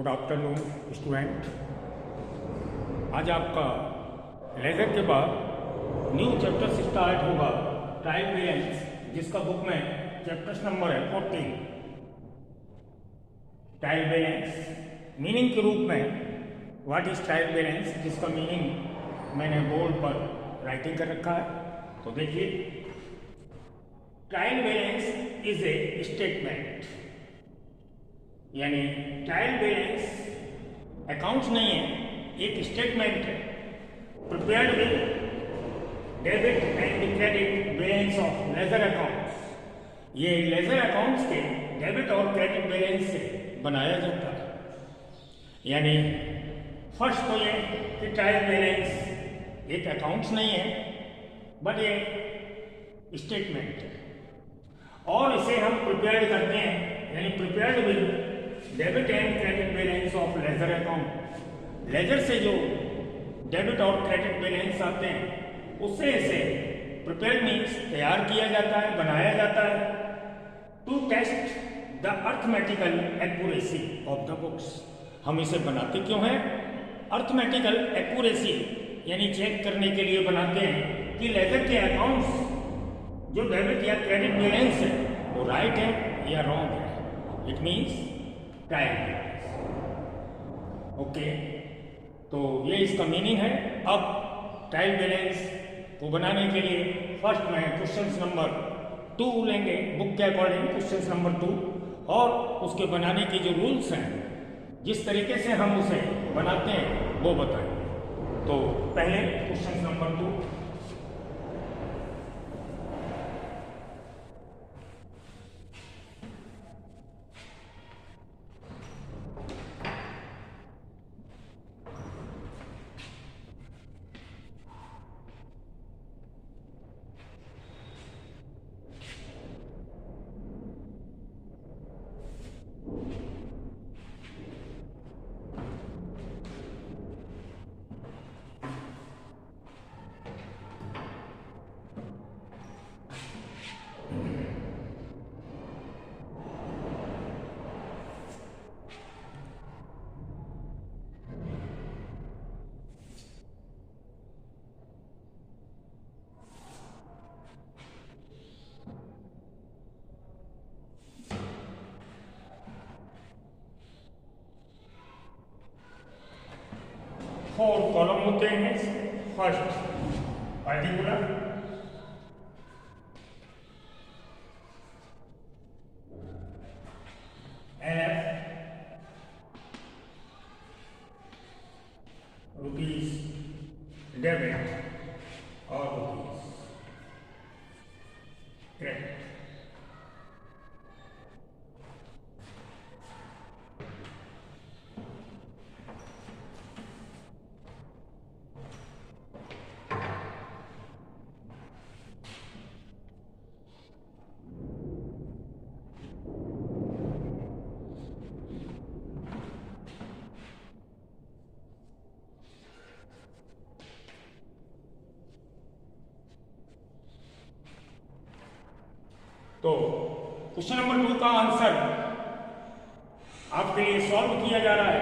Good afternoon student. आज आपका laser के बाद न्यू चैप्टर स्टार्ट होगा ट्रायल बैलेंस, जिसका बुक में चैप्टर नंबर है 14। ट्रायल बैलेंस मीनिंग के रूप में व्हाट इज ट्रायल बैलेंस, जिसका मीनिंग मैंने बोर्ड पर राइटिंग कर रखा है। तो देखिए, trial balance is a statement, यानी ट्रायल बैलेंस अकाउंट्स नहीं है, एक स्टेटमेंट है prepared with debit and credit balance of ledger accounts. ये लेजर अकाउंट्स के डेबिट और क्रेडिट बैलेंस से बनाया जाता है। यानी फर्स्ट तो ये कि ट्रायल बैलेंस एक अकाउंट्स नहीं है, बट ये स्टेटमेंट है और इसे हम प्रिपेयर करते हैं, यानी prepared with debit and credit balance of ledger account. Ledger से जो डेबिट और क्रेडिट बैलेंस आते हैं उससे इसे प्रिपेयर मीन्स तैयार किया जाता है, बनाया जाता है to test the arithmetical accuracy of the books. हम इसे बनाते क्यों हैं? अर्थमेटिकल एक्यूरेसी यानी चेक करने के लिए बनाते हैं कि लेजर के अकाउंट्स जो डेबिट या क्रेडिट बैलेंस है वो राइट है या रॉन्ग है। It means trial balance. Okay, तो ये इसका मीनिंग है। अब ट्रायल बैलेंस को बनाने के लिए फर्स्ट में क्वेश्चन नंबर 2 लेंगे बुक के अकॉर्डिंग, क्वेश्चन नंबर 2, और उसके बनाने की जो रूल्स हैं, जिस तरीके से हम उसे बनाते हैं वो बताएं। तो पहले क्वेश्चन नंबर 2, फोर कॉलम होते हैं। फर्स्ट पर्टिकुलर, रुपीज डेबिट और रुपीज क्रेडिट। तो क्वेश्चन नंबर 2 का आंसर आपके लिए सॉल्व किया जा रहा है।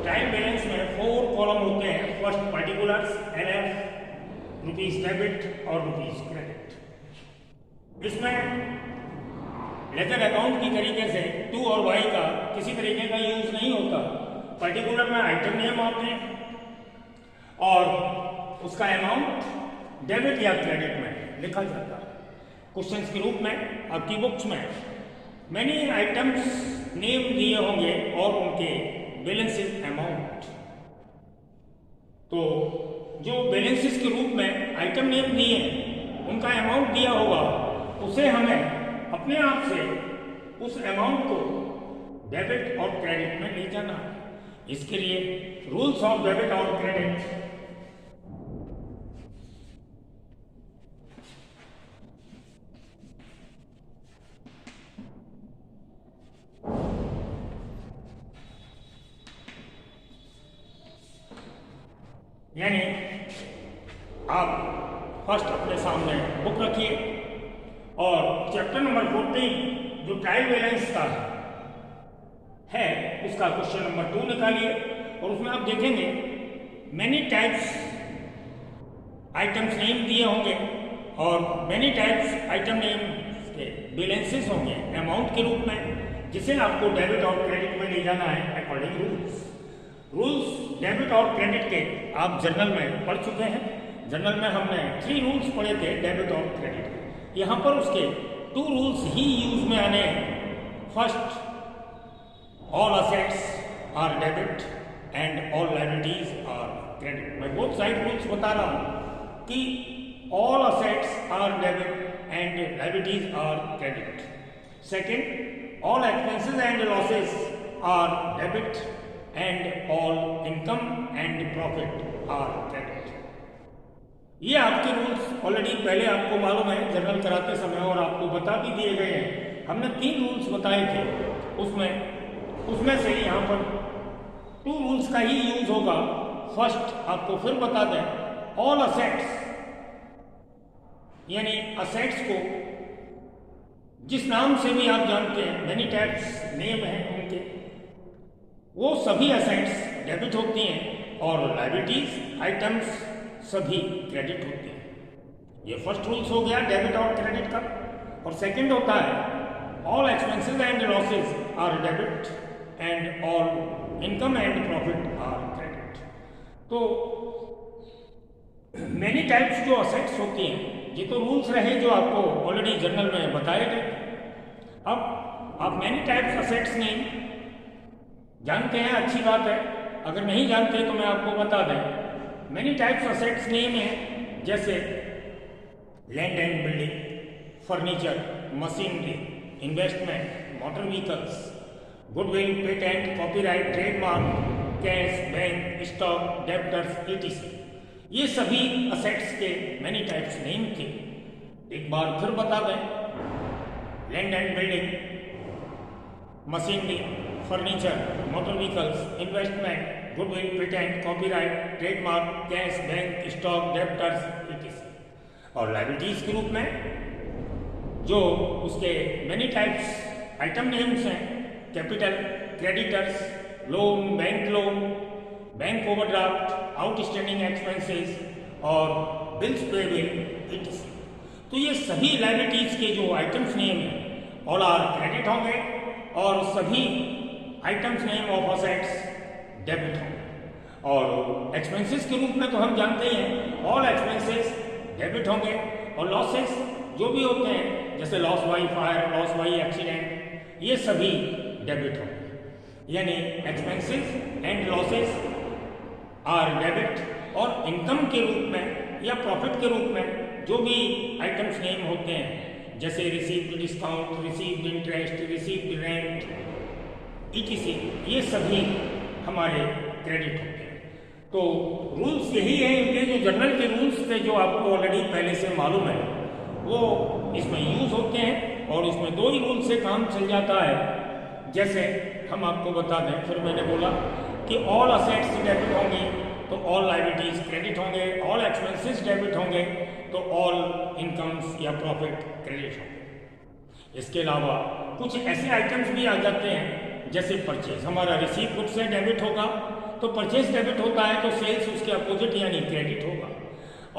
ट्रायल बैलेंस में 4 कॉलम होते हैं। First particulars, LF, rupees debit और रुपीज क्रेडिट। इसमें लेजर अकाउंट की तरीके से टू और वाई का किसी तरीके का यूज नहीं होता। पर्टिकुलर में आइटम नेम आते हैं और उसका अमाउंट डेबिट या क्रेडिट में लिखा जाता है। क्वेश्चंस के रूप में आपकी बुक्स में मैनी आइटम्स नेम दिए होंगे और उनके बैलेंसेस अमाउंट। तो जो बैलेंसेस के रूप में आइटम नेम दिए हैं उनका अमाउंट दिया होगा, उसे हमें अपने आप से उस अमाउंट को डेबिट और क्रेडिट में ले जाना है। इसके लिए रूल्स ऑफ डेबिट और क्रेडिट, यानी आप फर्स्ट अपने सामने बुक रखिए और चैप्टर नंबर 14 जो ट्रायल बैलेंस का है उसका क्वेश्चन नंबर 2 निकालिए और उसमें आप देखेंगे मैनी टाइप्स आइटम्स नेम दिए होंगे और मैनी टाइप्स आइटम नेम के बैलेंसेस होंगे अमाउंट के रूप में, जिसे आपको डेबिट और क्रेडिट में ले जाना है अकॉर्डिंग रूल्स डेबिट और क्रेडिट के आप जर्नल में पढ़ चुके हैं। जर्नल में हमने 3 रूल्स पढ़े थे डेबिट और क्रेडिट के। यहाँ पर उसके 2 रूल्स ही यूज में आने हैं। First, all assets are debit and all liabilities are credit. मैं बोथ साइड रूल्स बता रहा हूँ कि all assets are debit and liabilities are credit. Second, all expenses and losses are debit and all income and profit are credit. ये आपके rules already पहले आपको मालूम है जर्नल कराते समय और आपको बता भी दिए गए हैं। हमने 3 रूल्स बताए थे, उसमें से यहाँ पर 2 रूल्स का ही यूज होगा। फर्स्ट आपको फिर बता दें, ऑल असेट्स यानी असेट्स को जिस नाम से भी आप जानते हैं, मैनी टाइप्स नेम है उनके, वो सभी असेट्स डेबिट होती हैं और लायबिलिटीज आइटम्स सभी क्रेडिट होते हैं। ये फर्स्ट रूल्स हो गया डेबिट और क्रेडिट का। और सेकंड होता है all expenses and losses are debit and all income and profit are credit. तो मैनी टाइप्स जो असेट्स होती हैं, ये तो रूल्स रहे जो आपको ऑलरेडी जर्नल में बताए गए। अब आप मैनी टाइप्स असेट्स नेम जानते हैं, अच्छी बात है। अगर नहीं जानते तो मैं आपको बता दें, मैनी टाइप्स असेट्स नेम है जैसे land and building, furniture, machinery, investment, motor vehicles, goodwill, patent, copyright, trademark, cash, bank, stock, debtors, etc। ये सभी असेट्स के मैनी टाइप्स नेम थे। एक बार फिर बता दें, land and building, machinery, furniture, motor vehicles, investment, goodwill, patent, copyright, trademark, cash, bank, stock, debtors, etc। और liabilities के रूप में जो उसके मैनी टाइप्स आइटम नेम्स हैं, capital, creditors, loan, bank overdraft, outstanding expenses और बिल्स पेबल, etc। तो ये सभी लायबिलिटीज के जो आइटम्स नेम हैं ऑल आर क्रेडिट होंगे और सभी items name of assets debit होंगे। और एक्सपेंसेस के रूप में तो हम जानते ही हैं ऑल एक्सपेंसेस डेबिट होंगे और लॉसेस जो भी होते हैं जैसे loss by fire, loss by accident, ये सभी डेबिट होंगे। यानी expenses and losses are debit और इनकम के रूप में या प्रॉफिट के रूप में जो भी आइटम्स नेम होते हैं जैसे received discount, received interest, received rent, etc, ये सभी हमारे क्रेडिट होते हैं। तो रूल्स यही है, इनके जो जर्नल के रूल्स थे जो आपको ऑलरेडी पहले से मालूम है वो इसमें यूज होते हैं और इसमें 2 ही रूल से काम चल जाता है। जैसे हम आपको बता दें, फिर मैंने बोला कि ऑल असेट्स डेबिट होंगे तो ऑल लायबिलिटीज क्रेडिट होंगे, ऑल एक्सपेंसेस डेबिट होंगे तो ऑल इनकम्स या प्रॉफिट क्रेडिट होंगे। इसके अलावा कुछ ऐसे आइटम्स भी आ जाते हैं जैसे परचेज, हमारा रिसीव गुड से डेबिट होगा तो परचेज डेबिट होता है तो सेल्स उसके अपोजिट यानी क्रेडिट होगा।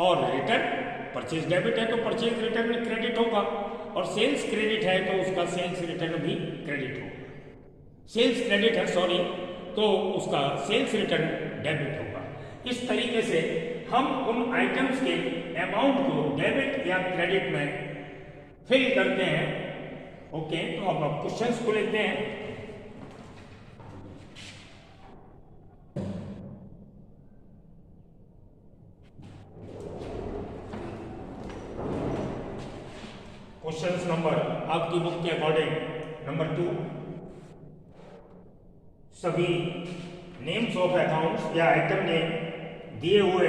और रिटर्न, परचेज डेबिट है तो परचेज रिटर्न क्रेडिट होगा और सेल्स क्रेडिट है तो उसका सेल्स रिटर्न भी क्रेडिट होगा। सेल्स क्रेडिट है सॉरी, तो उसका सेल्स रिटर्न डेबिट होगा। इस तरीके से हम उन आइटम्स के अमाउंट को डेबिट या क्रेडिट में फिल करते हैं। ओके, तो अब आप क्वेश्चंस को लेते हैं। क्वेश्चंस नंबर आपकी बुक के अकॉर्डिंग नंबर 2, सभी नेम्स ऑफ अकाउंट्स या आइटम नेम दिए हुए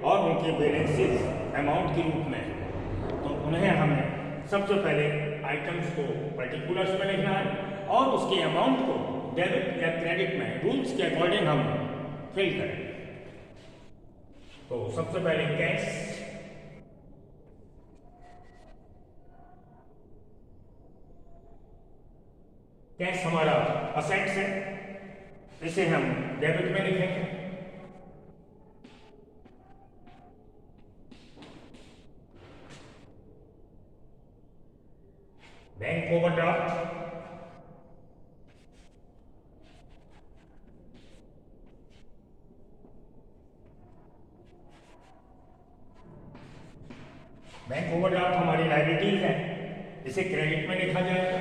और उनके बैलेंसेस अमाउंट के रूप में, तो उन्हें हमें सबसे पहले आइटम्स को पर्टिकुलर्स में लिखना है और उसके अमाउंट को डेबिट या क्रेडिट में रूल्स के अकॉर्डिंग हम फिल करेंगे। तो सबसे पहले कैश, कैश हमारा असेट्स है, इसे हम डेबिट में लिखेंगे। बैंक ओवरड्राफ्ट, बैंक ओवरड्राफ्ट हमारी लायबिलिटीज है, इसे क्रेडिट में लिखा जाएगा।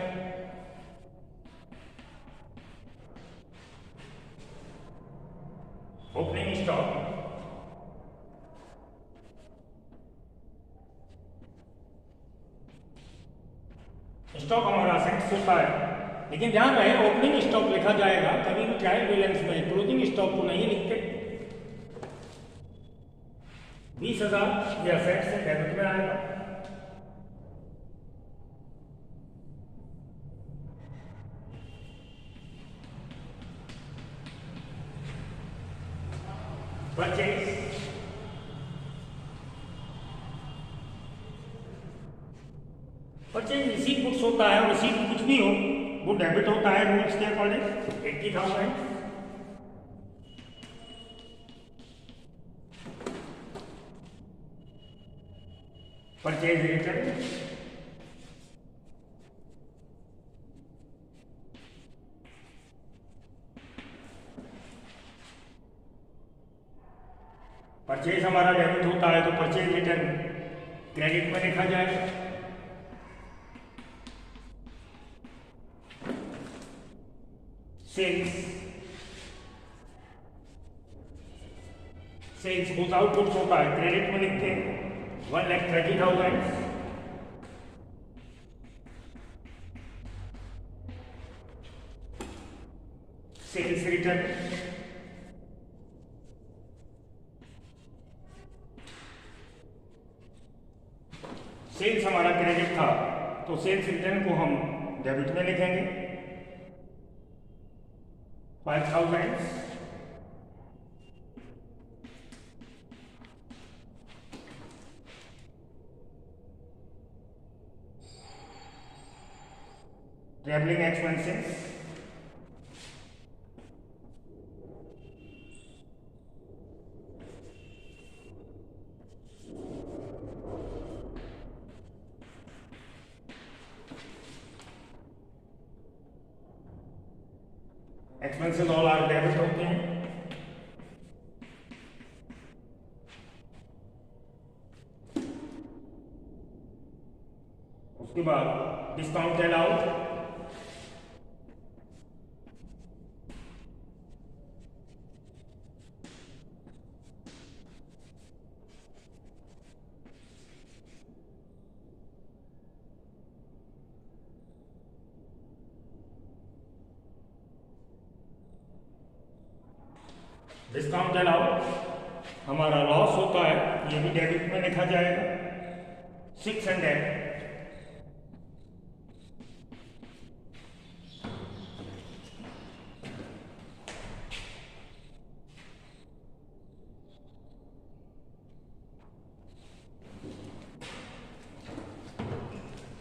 ओपनिंग स्टॉक, स्टॉक हमारा असेट्स होता है, लेकिन ध्यान रहे ओपनिंग स्टॉक लिखा जाएगा, कभी भी ट्रायल बैलेंस में क्लोजिंग स्टॉक को नहीं लिखते। 20,000 ये असेट्स से डेबिट में आएगा। परचेज, परचेज रिसीट बुक्स होता है, और रिसीट कुछ भी हो वो डेबिट होता है रूल्स के अकॉर्डिंग। 80,000 परचेज रिटर्न, परचेज हमारा डेबिट होता है तो परचेज रिटर्न क्रेडिट में लिखा जाएगा। सेल्स, सेल्स हुज आउटपुट होता है, क्रेडिट में लिखते हैं 1,30,000। सेल्स रिटर्न, सेल्स हमारा क्रेडिट था तो सेल्स रिटर्न को हम डेबिट में लिखेंगे 5,000। Travelling expenses, expenses all are debit होते हैं। उसके बाद डिस्काउंट अलाउड, डिस्काउंट अलाउड हमारा लॉस होता है, ये भी डेबिट में लिखा जाएगा 600।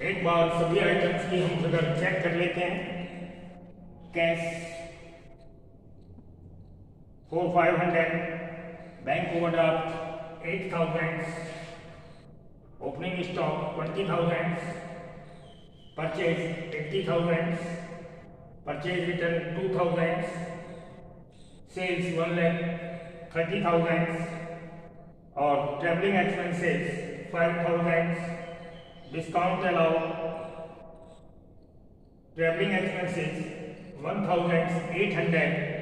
एक बार सभी आइटम्स की हम फिगर चेक कर लेते हैं। Cash 4,500, bank overdraft 8,000, opening stock 20,000, purchase 80,000, purchase return 2,000, sales 1,30,000 और travelling expenses 5,000, discount allowed travelling expenses 1,800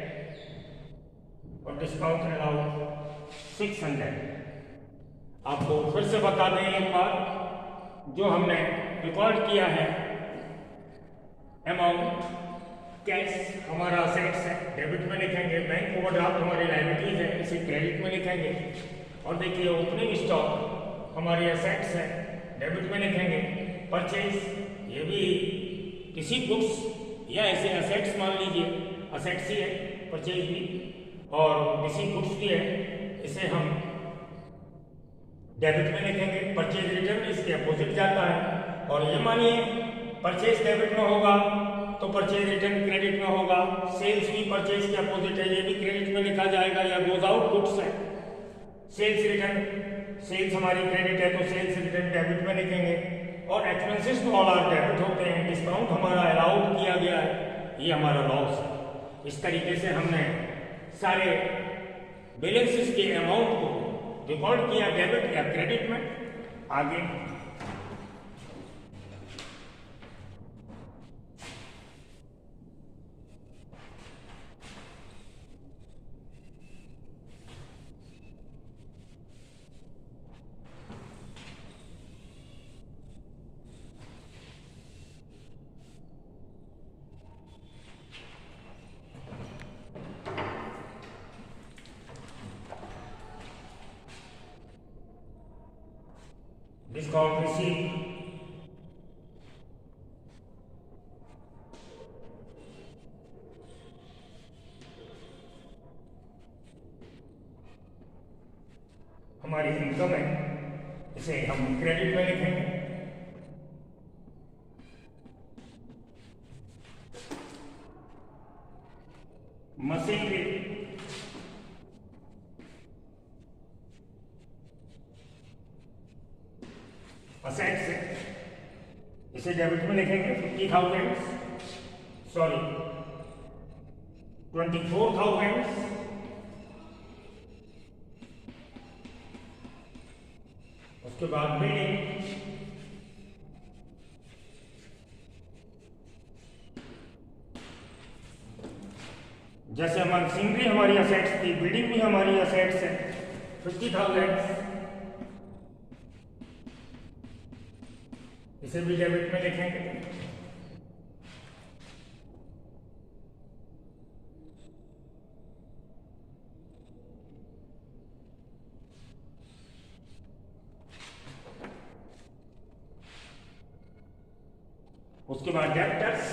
और डिस्काउंट अलाउड 600। आपको फिर से बता दें एक बार, जो हमने रिकॉर्ड किया है अमाउंट, कैश हमारा असेट्स है, डेबिट में लिखेंगे, बैंक ओवरड्राफ्ट हमारी लायबिलिटीज है, इसे क्रेडिट में लिखेंगे। और देखिए ओपनिंग स्टॉक हमारी असेट्स है, डेबिट में लिखेंगे। परचेज ये भी किसी बुक्स या ऐसे असेट्स मान लीजिए, असेट्स ही है परचेज भी, और किसी बुक्स भी है, इसे हम डेबिट में लिखेंगे। परचेज रिटर्न इसके अपोजिट जाता है। और ये मानिए परचेज डेबिट में होगा तो परचेज रिटर्न क्रेडिट में होगा। सेल्स भी परचेज के अपोजिट है, ये भी क्रेडिट में लिखा जाएगा, या गोज आउट गुड्स है। सेल्स रिटर्न, सेल्स हमारी क्रेडिट है तो सेल्स रिटर्न डेबिट में लिखेंगे। और एक्सपेंसेस तो ऑल आर डेबिट होते हैं, डिस्काउंट हमारा अलाउड किया गया है, ये हमारा लॉस है। इस तरीके से हमने सारे बैलेंसेस के अमाउंट को रिकॉर्ड किया डेबिट या क्रेडिट में। आगे डिस्काउंट रिसीव, हमारी इनकम है, इसे हम क्रेडिट में लिखेंगे। मशीनरी, असेट्स है, इसे डेबिट में लिखेंगे। 50,000 सॉरी 24,000। उसके बाद बिल्डिंग, जैसे मशीनरी हमारी असेट्स थी, बिल्डिंग भी हमारी असेट्स है। 50,000 इसे भी डेबिट में लिखेंगे। उसके बाद डेब्टर्स,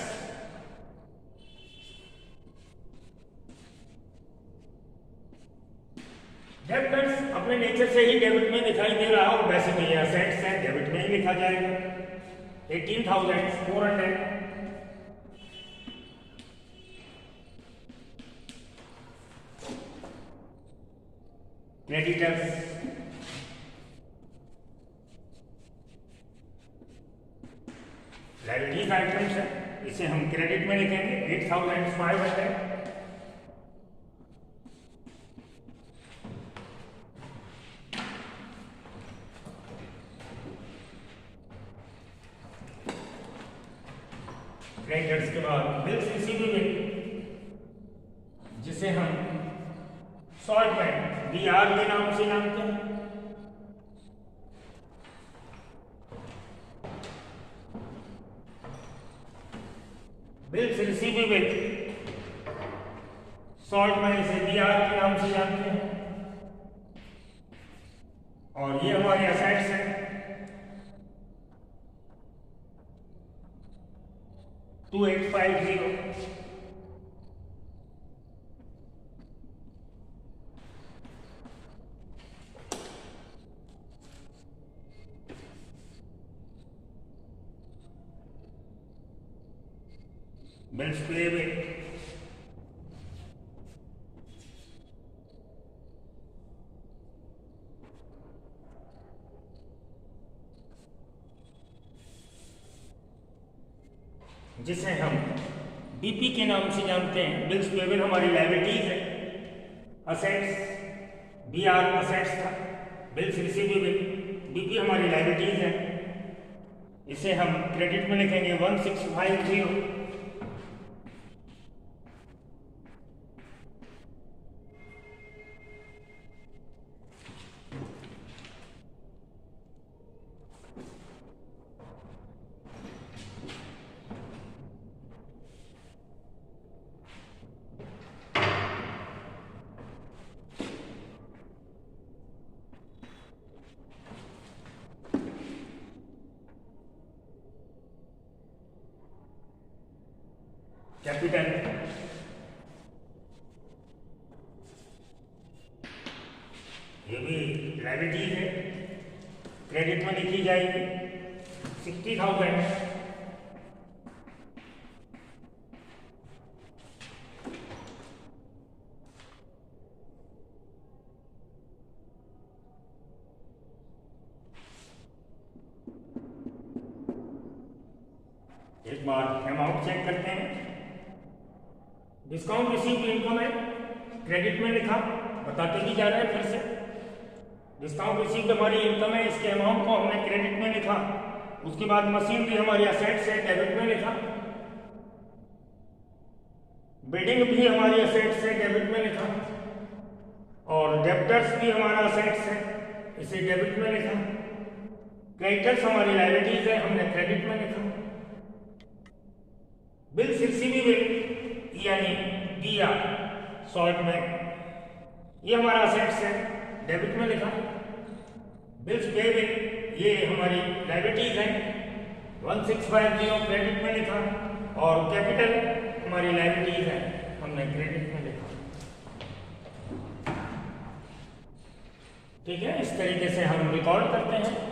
डेब्टर्स अपने नेचर से ही डेबिट में दिखाई दे रहा है और वैसे तो ये असेट्स है, डेबिट में ही लिखा जाएगा। 18,400 क्रेडिटर्स, लायबिलिटीज आइटम्स है, इसे हम क्रेडिट में लिखेंगे। 8,500 क्रेडिटर्स के बाद बिल्स रिसीवेबल, जिसे हम शॉर्ट में BR के नाम से जानते हैं। बिल्स रिसीवेबल शॉर्ट में इसे BR के नाम से जानते हैं। और ये हमारे असेट्स हैं। 2850 बिल्स पेएबल, जिसे हम BP के नाम से जानते हैं। बिल्स पेएबल हमारी लायबिलिटीज है, असेट्स BR असेट्स था, बिल्स रिसीवेबल BP हमारी लायबिलिटीज है, इसे हम क्रेडिट में लिखेंगे। 1650 कैपिटल, ये भी लायबिलिटीज है, क्रेडिट में लिखी जाएगी। 60,000 एक बार अमाउंट चेक करते हैं। डिस्काउंट रिसीव्ड इनकम है, क्रेडिट में लिखा, बताते भी जा रहे हैं फिर से। डिस्काउंट रिसीव्ड हमारी इनकम है, इसके अमाउंट को हमने क्रेडिट में लिखा। उसके बाद मशीनरी हमारी असेट्स है, डेबिट में लिखा। बिल्डिंग भी हमारी असेट्स है, डेबिट में लिखा। और डेब्टर्स भी हमारा असेट्स है, इसे डेबिट में लिखा। क्रेडिटर्स हमारी लायबिलिटीज है, हमने क्रेडिट में लिखा। बिल्स रिसीवेबल यानी दिया शॉर्ट में, ये हमारा असेट्स है, डेबिट में लिखा। बिल्स पेबल ये हमारी लायबिलिटीज है, 1650 क्रेडिट में लिखा। और कैपिटल हमारी लायबिलिटीज है, हमने क्रेडिट में लिखा। ठीक है, इस तरीके से हम रिकॉर्ड करते हैं।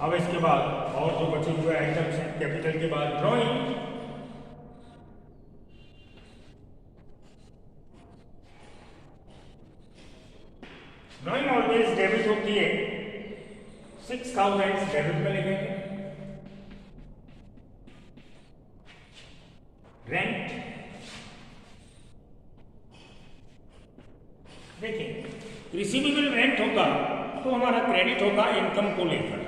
अब इसके बाद और जो बचे हुए आइटम्स हैं, कैपिटल के बाद ड्राइंग। ड्राइंग ऑलवेज डेबिट होती है, 6000 डेबिट में लिखेंगे। रेंट देखिए, रिसीवेबल रेंट होगा तो हमारा क्रेडिट होगा इनकम को लेकर,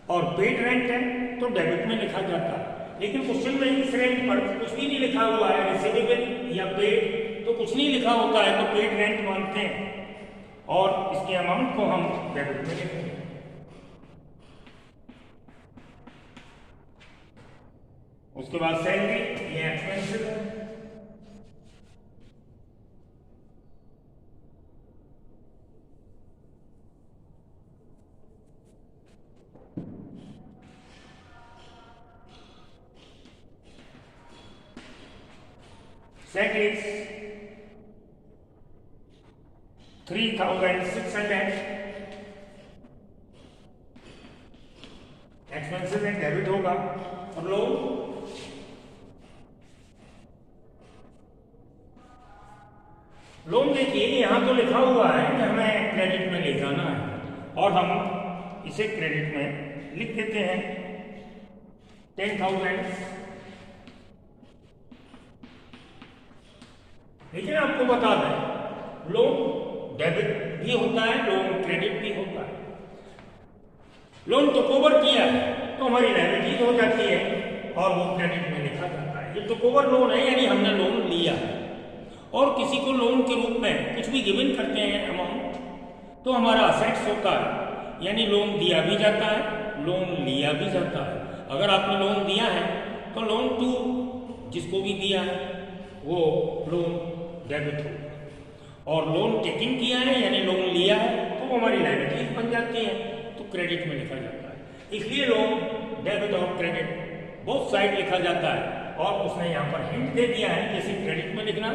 और पेड रेंट है तो डेबिट में लिखा जाता है। लेकिन क्वेश्चन में इस रेंट पर कुछ भी नहीं लिखा हुआ है, रिसीवेबल या पेड तो कुछ नहीं लिखा होता है, तो पेड रेंट मानते हैं और इसके अमाउंट को हम डेबिट में लिखेंगे। उसके बाद सैलरी, ये एक्सपेंसिव है। That is 3600 एक्सपेंसिव में डेबिट होगा। और लोन, लोन देखिए यहाँ तो लिखा हुआ है कि हमें क्रेडिट में ले जाना है और हम इसे क्रेडिट में लिख देते हैं 10,000। लेकिन आपको बता दें, लोन डेबिट भी होता है, लोन क्रेडिट भी होता है। लोन तो कवर किया है तो हमारी लायबिलिटी हो जाती है और वो क्रेडिट में लिखा जाता है। ये तो कवर लोन है, यानी हमने लोन लिया है। और किसी को लोन के रूप में कुछ भी गिवन करते हैं अमाउंट, तो हमारा असेट्स होता है, यानी लोन दिया भी जाता है, लोन लिया भी जाता है। अगर आपने लोन दिया है तो लोन टू जिसको भी दिया है वो लोन डेबिट होगा। और लोन टेकिंग किया है यानी लोन लिया है तो वो हमारी लायबिलिटीज बन जाती है, तो क्रेडिट में लिखा जाता है। इसलिए लोन डेबिट और क्रेडिट बोथ साइड लिखा जाता है। और उसने यहाँ पर हिंट दे दिया है कि इसे क्रेडिट में लिखना,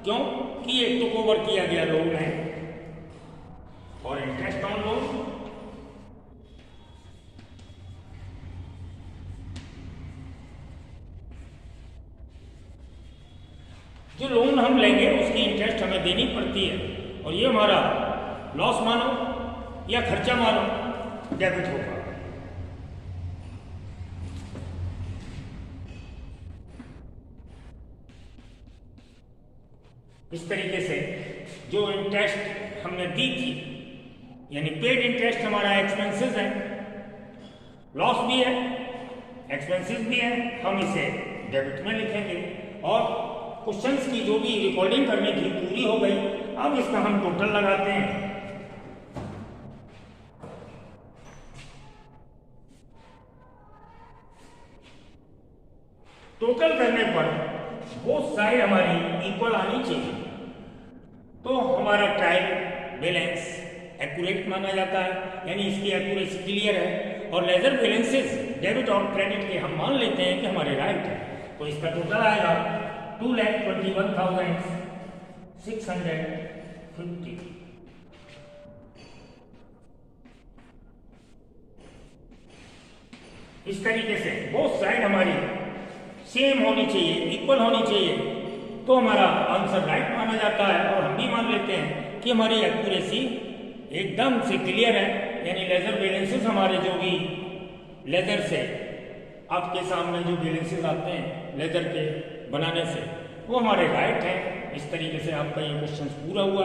क्यों कि एक तो कवर किया गया लोन है और इंटरेस्ट ऑन लोन। जो लोन हम लेंगे उसकी इंटरेस्ट हमें देनी पड़ती है, और ये हमारा लॉस मानो या खर्चा मानो डेबिट होगा। इस तरीके से जो इंटरेस्ट हमने दी थी, यानी पेड इंटरेस्ट हमारा एक्सपेंसेस है, लॉस भी है, एक्सपेंसेस भी है, हम इसे डेबिट में लिखेंगे। और क्वेश्चंस की जो भी रिकॉर्डिंग करनी थी पूरी हो गई। अब इसका हम टोटल लगाते हैं। टोटल करने पर बोथ साइड हमारी इक्वल आनी चाहिए, तो हमारा ट्रायल बैलेंस एक्यूरेट माना जाता है, यानी इसकी एक्यूरेसी क्लियर है। और लेजर बैलेंसेस डेबिट और क्रेडिट के हम मान लेते हैं कि हमारे राइट है, तो इसका टोटल आएगा 2,21,650। इस तरीके से बोथ साइड हमारी सेम होनी चाहिए, इक्वल होनी चाहिए, तो हमारा आंसर राइट माना जाता है। और हम भी मान लेते हैं कि हमारी एक्यूरेसी एकदम से क्लियर है, यानी लेजर बैलेंसेस हमारे जो भी लेजर से आपके सामने जो बैलेंसेस आते हैं लेजर के बनाने से, वो हमारे राइट हैं। इस तरीके से आपका ये क्वेश्चन पूरा हुआ।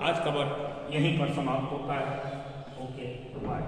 आज का वर्क यहीं पर समाप्त होता है। Okay, bye.